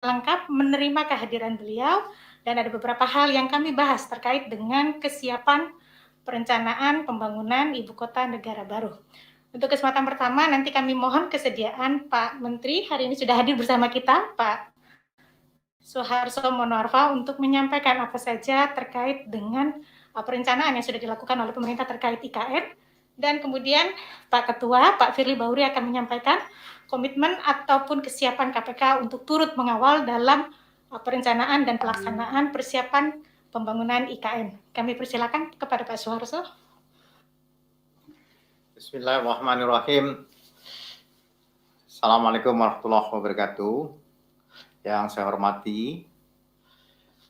lengkap menerima kehadiran beliau dan ada beberapa hal yang kami bahas terkait dengan kesiapan perencanaan pembangunan ibu kota negara baru. Untuk kesempatan pertama nanti kami mohon kesediaan Pak Menteri, hari ini sudah hadir bersama kita Pak Suharso Monoarfa untuk menyampaikan apa saja terkait dengan perencanaan yang sudah dilakukan oleh pemerintah terkait IKN, dan kemudian Pak Ketua, Pak Firly Bahuri akan menyampaikan komitmen ataupun kesiapan KPK untuk turut mengawal dalam perencanaan dan pelaksanaan persiapan pembangunan IKN. Kami persilakan kepada Pak Suharso. Bismillahirrahmanirrahim. Assalamualaikum warahmatullahi wabarakatuh. Yang saya hormati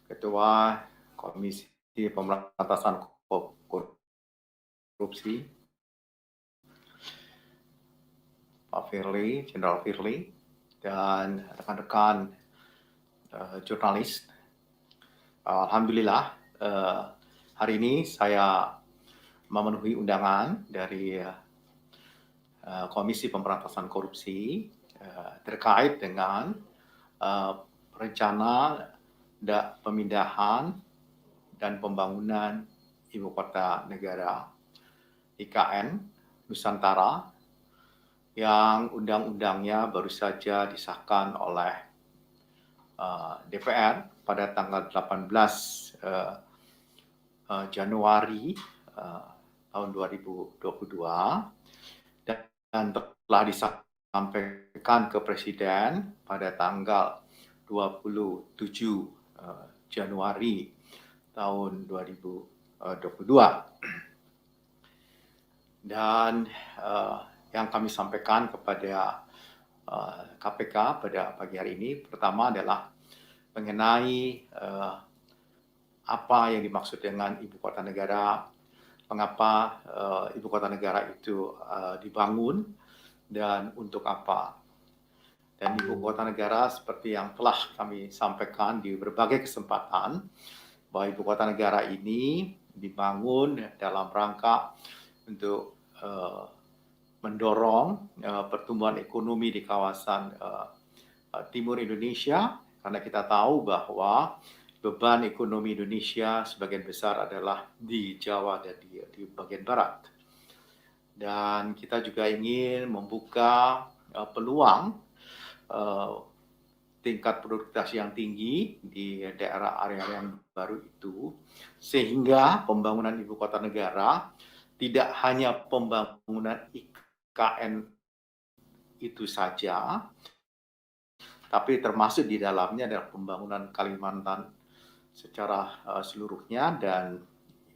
Ketua Komisi Pemberantasan Korupsi, Pak Firly, Jenderal Firly, dan rekan-rekan jurnalis. Alhamdulillah, hari ini saya memenuhi undangan dari Komisi Pemberantasan Korupsi terkait dengan rencana pemindahan dan pembangunan ibu kota negara IKN Nusantara yang undang-undangnya baru saja disahkan oleh DPR pada tanggal 18 Januari tahun 2022 dan telah disampaikan ke Presiden pada tanggal 27 Januari tahun 2022. Dan yang kami sampaikan kepada KPK pada pagi hari ini pertama adalah mengenai apa yang dimaksud dengan ibu kota negara, mengapa ibu kota negara itu dibangun dan untuk apa. Dan ibu kota negara seperti yang telah kami sampaikan di berbagai kesempatan, bahwa ibu kota negara ini dibangun dalam rangka untuk mendorong pertumbuhan ekonomi di kawasan timur Indonesia, karena kita tahu bahwa beban ekonomi Indonesia sebagian besar adalah di Jawa dan di bagian barat. Dan kita juga ingin membuka peluang tingkat produktivitas yang tinggi di daerah area yang baru itu, sehingga pembangunan ibu kota negara tidak hanya pembangunan IKN itu saja, tapi termasuk di dalamnya adalah pembangunan Kalimantan secara seluruhnya dan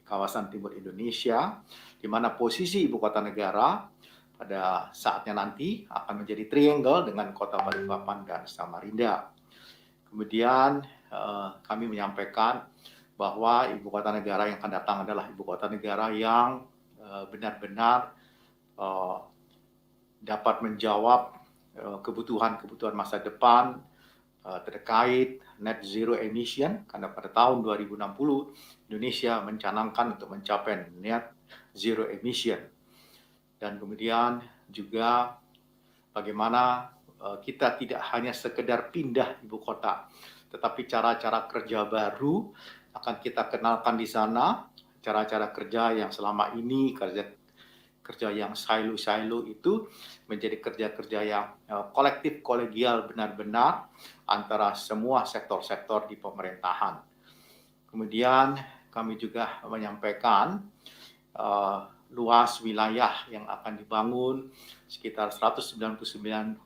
kawasan timur Indonesia, di mana posisi ibu kota negara pada saatnya nanti akan menjadi triangle dengan kota Balikpapan dan Samarinda. Kemudian kami menyampaikan bahwa ibu kota negara yang akan datang adalah ibu kota negara yang benar-benar dapat menjawab kebutuhan masa depan terkait net zero emission, karena pada tahun 2060 Indonesia mencanangkan untuk mencapai net zero emission. Dan kemudian juga bagaimana kita tidak hanya sekedar pindah ibu kota, tetapi cara-cara kerja baru akan kita kenalkan di sana, cara-cara kerja yang selama ini kerja yang silo-silo itu menjadi kerja-kerja yang kolektif, kolegial, benar-benar antara semua sektor-sektor di pemerintahan. Kemudian kami juga menyampaikan luas wilayah yang akan dibangun sekitar 199.000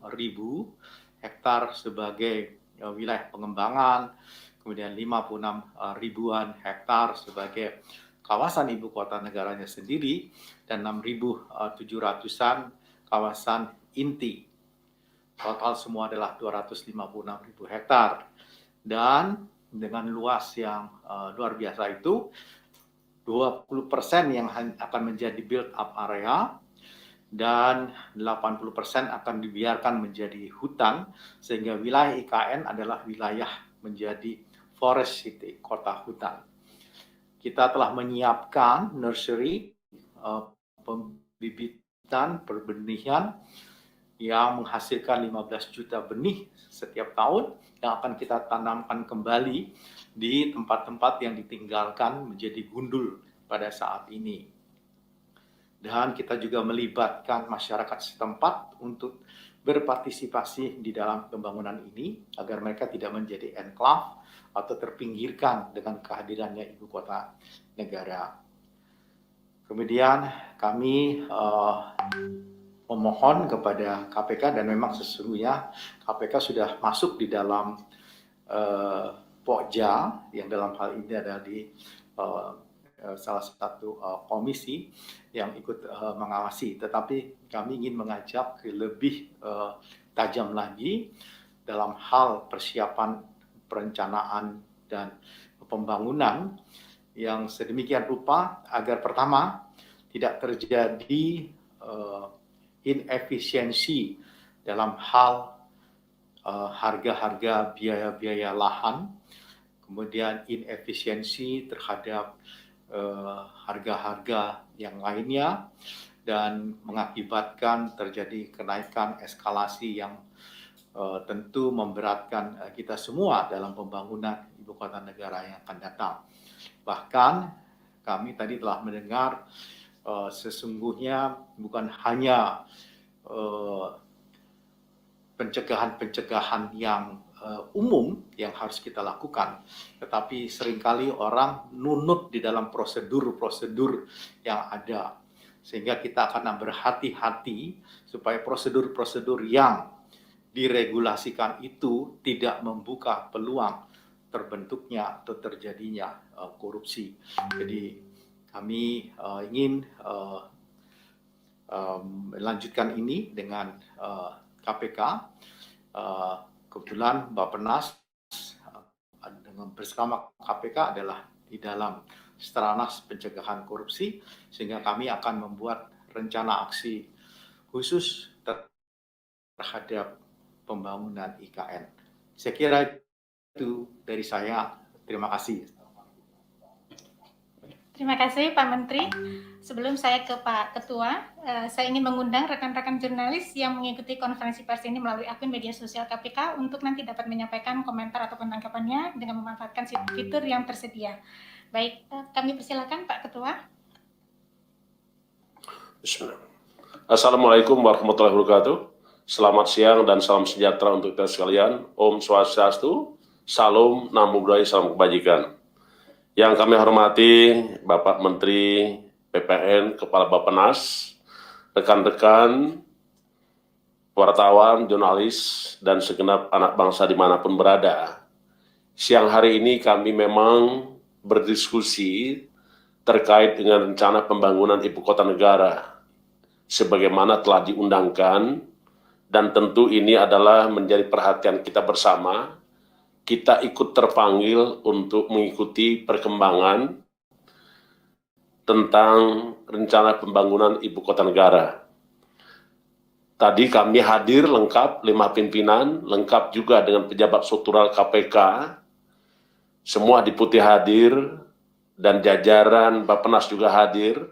hektar sebagai wilayah pengembangan, kemudian 56 ribuan hektar sebagai kawasan ibu kota negaranya sendiri, dan 6.700-an kawasan inti. Total semua adalah 256.000 hektar. Dan dengan luas yang luar biasa itu, 20% yang akan menjadi build up area, dan 80% akan dibiarkan menjadi hutan, sehingga wilayah IKN adalah wilayah menjadi forest city, kota hutan. Kita telah menyiapkan nursery, pembibitan, perbenihan yang menghasilkan 15 juta benih setiap tahun yang akan kita tanamkan kembali di tempat-tempat yang ditinggalkan menjadi gundul pada saat ini. Dan kita juga melibatkan masyarakat setempat untuk berpartisipasi di dalam pembangunan ini agar mereka tidak menjadi enklave atau terpinggirkan dengan kehadirannya ibu kota negara. Kemudian kami memohon kepada KPK, dan memang sesungguhnya KPK sudah masuk di dalam Pokja yang dalam hal ini adalah di salah satu komisi yang ikut mengawasi, tetapi kami ingin mengajak lebih tajam lagi dalam hal persiapan perencanaan dan pembangunan yang sedemikian rupa agar pertama tidak terjadi inefisiensi dalam hal harga-harga biaya-biaya lahan, kemudian inefisiensi terhadap harga-harga yang lainnya, dan mengakibatkan terjadi kenaikan eskalasi yang tentu memberatkan kita semua dalam pembangunan ibu kota negara yang akan datang. Bahkan kami tadi telah mendengar sesungguhnya bukan hanya pencegahan-pencegahan yang umum yang harus kita lakukan, tetapi seringkali orang nunut di dalam prosedur-prosedur yang ada, sehingga kita akan berhati-hati supaya prosedur-prosedur yang diregulasikan itu tidak membuka peluang terbentuknya atau terjadinya korupsi. Jadi kami ingin melanjutkan ini dengan KPK. Kebetulan Bappenas dengan bersama KPK adalah di dalam Stranas Pencegahan Korupsi, sehingga kami akan membuat rencana aksi khusus terhadap pembangunan IKN. Saya kira itu dari saya. Terima kasih. Terima kasih Pak Menteri. Sebelum saya ke Pak Ketua, saya ingin mengundang rekan-rekan jurnalis yang mengikuti konferensi pers ini melalui akun media sosial KPK untuk nanti dapat menyampaikan komentar ataupun tanggapannya dengan memanfaatkan fitur yang tersedia. Baik, kami persilakan Pak Ketua. Bismillah. Assalamualaikum warahmatullahi wabarakatuh. Selamat siang dan salam sejahtera untuk kita sekalian. Om Swastiastu, Salam, Namo Buddhaya, Salam Kebajikan. Yang kami hormati Bapak Menteri PPN, Kepala Bappenas, rekan-rekan, wartawan, jurnalis, dan segenap anak bangsa dimanapun berada. Siang hari ini kami memang berdiskusi terkait dengan rencana pembangunan ibu kota negara, sebagaimana telah diundangkan, dan tentu ini adalah menjadi perhatian kita bersama. Kita ikut terpanggil untuk mengikuti perkembangan tentang rencana pembangunan ibu kota negara. Tadi kami hadir lengkap 5 pimpinan, lengkap juga dengan pejabat struktural KPK, semua deputi hadir, dan jajaran Bappenas juga hadir.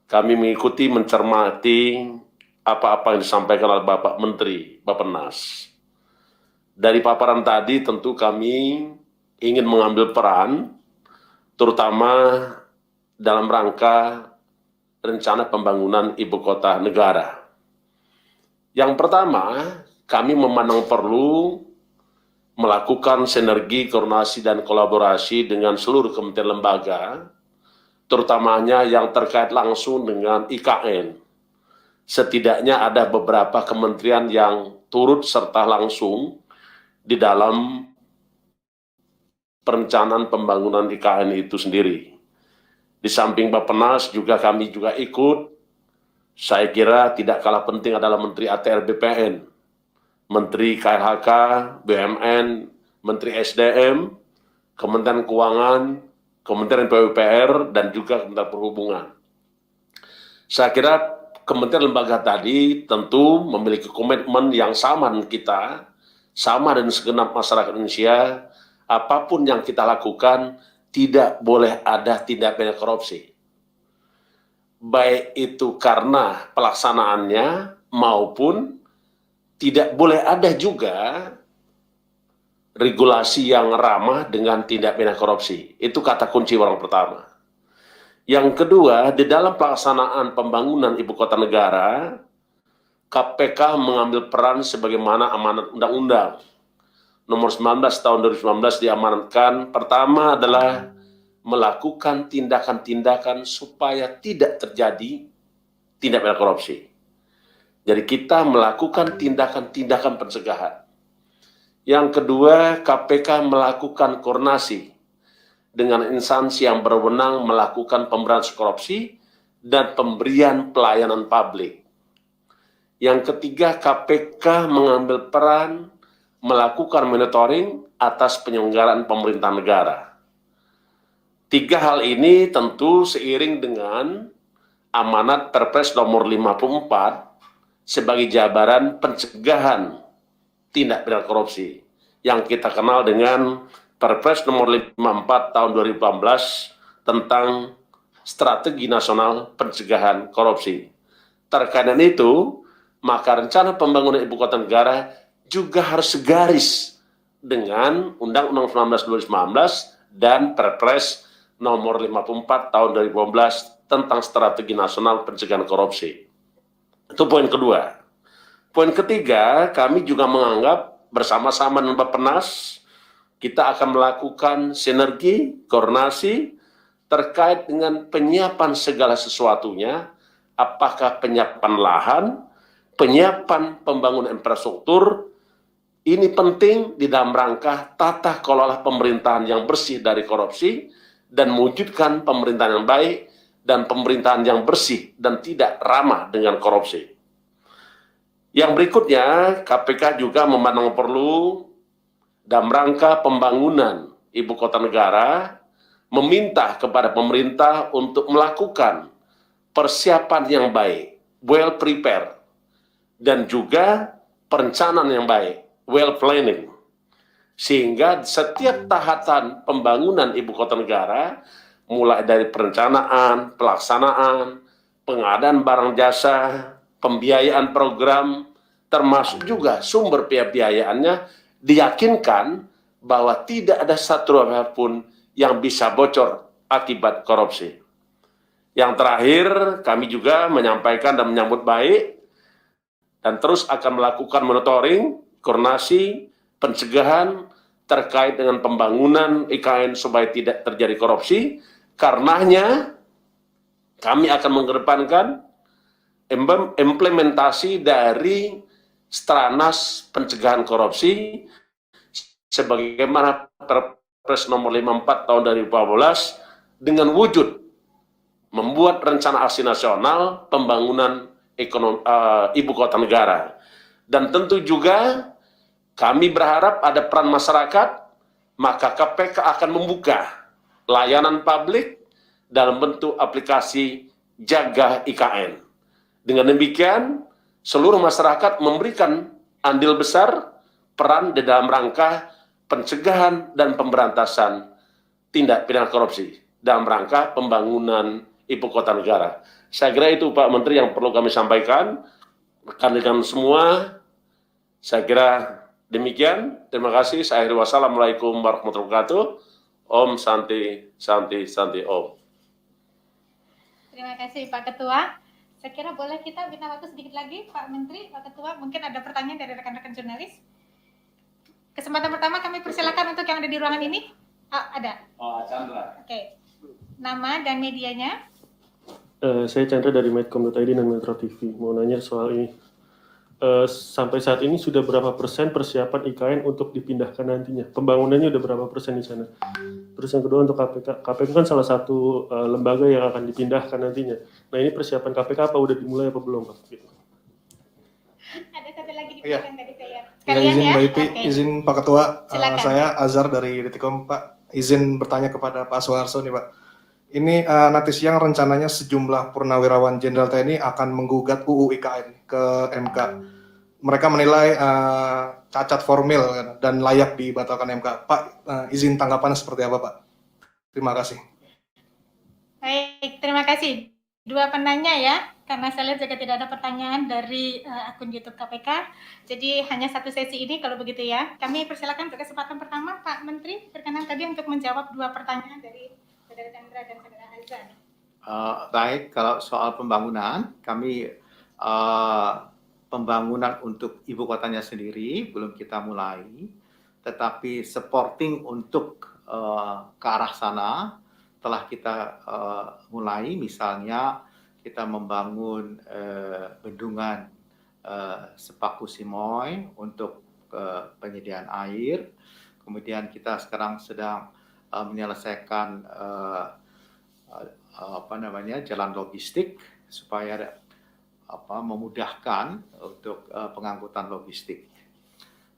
Kami mengikuti, mencermati apa-apa yang disampaikan oleh Bapak Menteri Bappenas. Dari paparan tadi tentu kami ingin mengambil peran, terutama dalam rangka rencana pembangunan ibu kota negara. Yang pertama, kami memandang perlu melakukan sinergi, koordinasi, dan kolaborasi dengan seluruh kementerian lembaga, terutamanya yang terkait langsung dengan IKN. Setidaknya ada beberapa kementerian yang turut serta langsung di dalam perencanaan pembangunan IKN itu sendiri. Di samping Bappenas juga kami juga ikut. Saya kira tidak kalah penting adalah Menteri ATR BPN, Menteri KLHK, BUMN, Menteri SDM, Kementerian Keuangan, Kementerian PUPR, dan juga Kementerian Perhubungan. Saya kira kementerian lembaga tadi tentu memiliki komitmen yang sama dengan kita, sama dengan segenap masyarakat Indonesia. Apapun yang kita lakukan, tidak boleh ada tindak pidana korupsi. Baik itu karena pelaksanaannya maupun tidak boleh ada juga regulasi yang ramah dengan tindak pidana korupsi. Itu kata kunci orang pertama. Yang kedua, di dalam pelaksanaan pembangunan ibu kota negara, KPK mengambil peran sebagaimana amanat undang-undang nomor 19 tahun 2019 diamanatkan. Pertama adalah melakukan tindakan-tindakan supaya tidak terjadi tindak pidana korupsi. Jadi kita melakukan tindakan-tindakan pencegahan. Yang kedua, KPK melakukan koordinasi dengan instansi yang berwenang melakukan pemberantasan korupsi dan pemberian pelayanan publik. Yang ketiga, KPK mengambil peran melakukan monitoring atas penyelenggaraan pemerintahan negara. Tiga hal ini tentu seiring dengan amanat Perpres nomor 54 sebagai jabaran pencegahan tindak pidana korupsi yang kita kenal dengan Perpres nomor 54 tahun 2018 tentang Strategi Nasional Pencegahan Korupsi. Terkait dengan itu, maka rencana pembangunan ibu kota negara juga harus segaris dengan Undang-Undang 19 2019 dan Perpres nomor 54 tahun 2018 tentang Strategi Nasional Pencegahan Korupsi. Itu poin kedua. Poin ketiga, kami juga menganggap bersama-sama dengan Bappenas kita akan melakukan sinergi, koordinasi terkait dengan penyiapan segala sesuatunya, apakah penyiapan lahan, penyiapan pembangunan infrastruktur. Ini penting di dalam rangka tata kelola pemerintahan yang bersih dari korupsi dan mewujudkan pemerintahan yang baik dan pemerintahan yang bersih dan tidak ramah dengan korupsi. Yang berikutnya, KPK juga memandang perlu dalam rangka pembangunan ibu kota negara, meminta kepada pemerintah untuk melakukan persiapan yang baik, well prepared, dan juga perencanaan yang baik, well planning. Sehingga setiap tahapan pembangunan ibu kota negara, mulai dari perencanaan, pelaksanaan, pengadaan barang jasa, pembiayaan program, termasuk juga sumber pembiayaannya, diyakinkan bahwa tidak ada satu apapun yang bisa bocor akibat korupsi. Yang terakhir, kami juga menyampaikan dan menyambut baik dan terus akan melakukan monitoring, koordinasi, pencegahan terkait dengan pembangunan IKN supaya tidak terjadi korupsi. Karenanya, kami akan mengedepankan implementasi dari Stranas Pencegahan Korupsi sebagaimana Perpres nomor 54 tahun 2014 dengan wujud membuat rencana aksi nasional pembangunan ibu kota negara. Dan tentu juga kami berharap ada peran masyarakat, maka KPK akan membuka layanan publik dalam bentuk aplikasi Jaga IKN. Dengan demikian, seluruh masyarakat memberikan andil besar peran di dalam rangka pencegahan dan pemberantasan tindak pidana korupsi dalam rangka pembangunan ibu kota negara. Saya kira itu Pak Menteri yang perlu kami sampaikan. Rekan-rekan semua, saya kira demikian. Terima kasih. Saya akhiri. Wassalamualaikum warahmatullahi wabarakatuh. Om Santi, Santi, Santi, Om. Terima kasih Pak Ketua. Saya kira boleh kita minta waktu sedikit lagi, Pak Menteri, Pak Ketua. Mungkin ada pertanyaan dari rekan-rekan jurnalis. Kesempatan pertama kami persilakan untuk yang ada di ruangan ini. Oh, ada. Oh, Chandra. Oke. Nama dan medianya. Saya Chandra dari Medcom.id dan Metro TV. Mau nanya soal ini. Sampai saat ini sudah berapa persen persiapan IKN untuk dipindahkan nantinya? Pembangunannya udah berapa persen di sana? Terus yang kedua untuk KPK. KPK kan salah satu lembaga yang akan dipindahkan nantinya. Nah ini persiapan KPK apa udah dimulai apa belum Pak? Gitu. Ada satu lagi di Iya. belakang tadi saya. Ya, izin ya? Mbak Ipi, Oke. izin Pak Ketua, Silakan. saya Azhar dari Detikom Pak, izin bertanya kepada Pak Soeharto nih Pak. Ini nanti siang rencananya sejumlah purnawirawan Jenderal TNI akan menggugat UU IKN ke MK. Mereka menilai cacat formil dan layak dibatalkan MK. Pak, izin tanggapannya seperti apa Pak? Terima kasih. Baik, terima kasih. Dua penanya ya. karena saya lihat juga tidak ada pertanyaan dari akun YouTube KPK. Jadi hanya satu sesi ini kalau begitu ya. Kami persilakan untuk kesempatan pertama Pak Menteri berkenan tadi untuk menjawab 2 pertanyaan dari Saudara Chandra dan Saudara Azan. Baik, kalau soal pembangunan, kami pembangunan untuk ibu kotanya sendiri belum kita mulai, tetapi supporting untuk ke arah sana telah kita mulai, misalnya kita membangun bendungan Sepaku Simoy untuk penyediaan air, kemudian kita sekarang sedang menyelesaikan jalan logistik supaya memudahkan untuk pengangkutan logistik.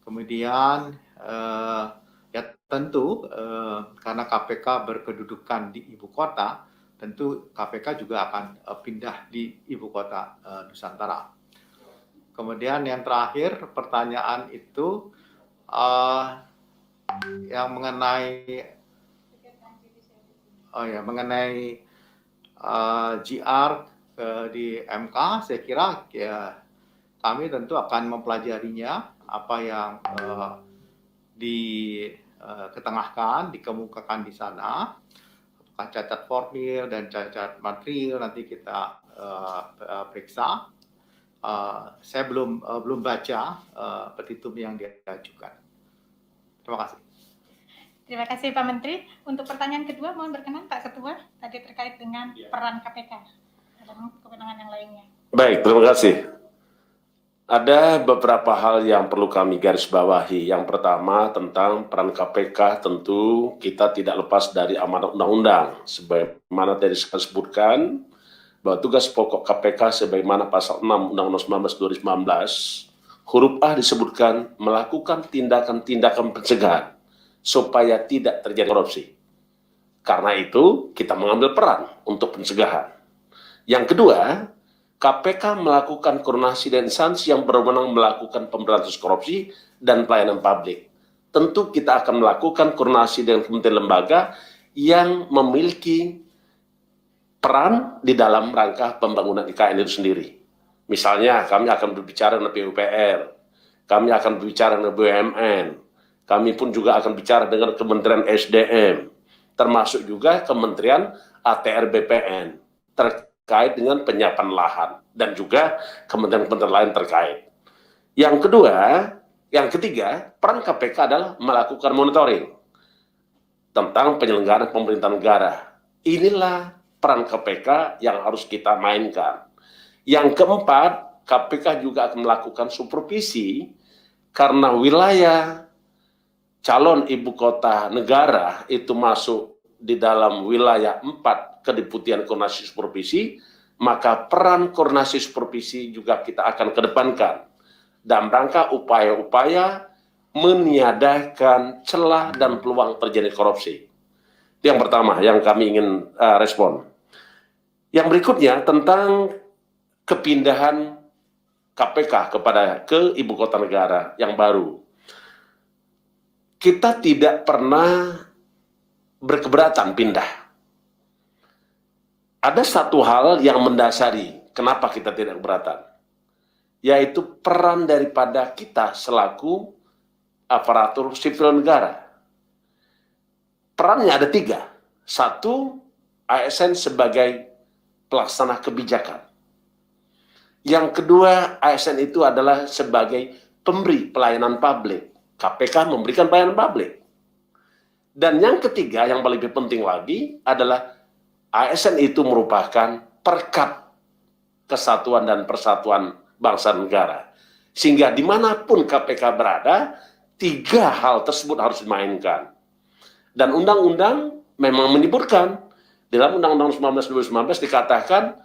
Kemudian ya tentu karena KPK berkedudukan di ibu kota, tentu KPK juga akan pindah di ibu kota Nusantara. Kemudian yang terakhir pertanyaan itu yang mengenai GR di MK, saya kira ya kami tentu akan mempelajarinya apa yang diketengahkan, dikemukakan di sana, apakah cacat formil dan cacat material nanti kita periksa. Saya belum baca petitum yang diajukan. Terima kasih. Terima kasih Pak Menteri. Untuk pertanyaan kedua mohon berkenan Pak Ketua tadi terkait dengan peran KPK dalam kewenangan yang lainnya. Baik, terima kasih. Ada beberapa hal yang perlu kami garis bawahi. Yang pertama tentang peran KPK, tentu kita tidak lepas dari amanat undang-undang. Sebagaimana tadi saya sebutkan, bahwa tugas pokok KPK sebagaimana pasal 6 Undang-Undang 19 2019, huruf A disebutkan melakukan tindakan-tindakan pencegahan supaya tidak terjadi korupsi. Karena itu, kita mengambil peran untuk pencegahan. Yang kedua, KPK melakukan koordinasi dan instansi yang berwenang melakukan pemberantasan korupsi dan pelayanan publik. Tentu kita akan melakukan koordinasi dengan kementerian lembaga yang memiliki peran di dalam rangka pembangunan IKN itu sendiri. Misalnya, kami akan berbicara dengan PUPR, kami akan berbicara dengan BUMN, kami pun juga akan bicara dengan Kementerian SDM, termasuk juga Kementerian ATR BPN, terkait dengan penyiapan lahan, dan juga kementerian-kementerian lain terkait. Yang ketiga, peran KPK adalah melakukan monitoring tentang penyelenggaraan pemerintahan negara. Inilah peran KPK yang harus kita mainkan. Yang keempat, KPK juga akan melakukan supervisi karena wilayah calon ibu kota negara itu masuk di dalam wilayah 4 kedeputian koordinasi supervisi, maka peran koordinasi supervisi juga kita akan kedepankan dalam rangka upaya-upaya meniadakan celah dan peluang terjadi korupsi. Itu yang pertama yang kami ingin respon. Yang berikutnya tentang kepindahan KPK ke ibu kota negara yang baru. Kita tidak pernah berkeberatan pindah. Ada satu hal yang mendasari kenapa kita tidak keberatan, yaitu peran daripada kita selaku aparatur sipil negara. Perannya ada 3. 1, ASN sebagai pelaksana kebijakan. Yang kedua, ASN itu adalah sebagai pemberi pelayanan publik. KPK memberikan pelayanan publik. Dan yang ketiga, yang paling penting lagi adalah ASN itu merupakan perkat kesatuan dan persatuan bangsa negara. Sehingga dimanapun KPK berada, 3 hal tersebut harus dimainkan. Dan undang-undang memang menyebutkan, dalam Undang-Undang 19 2019 dikatakan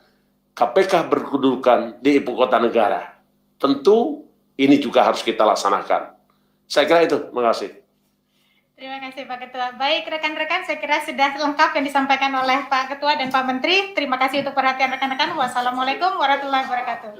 KPK berkedudukan di ibu kota negara. Tentu ini juga harus kita laksanakan. Saya kira itu, terima kasih. Terima kasih Pak Ketua. Baik rekan-rekan, saya kira sudah lengkap yang disampaikan oleh Pak Ketua dan Pak Menteri. Terima kasih untuk perhatian rekan-rekan. Wassalamualaikum warahmatullahi wabarakatuh.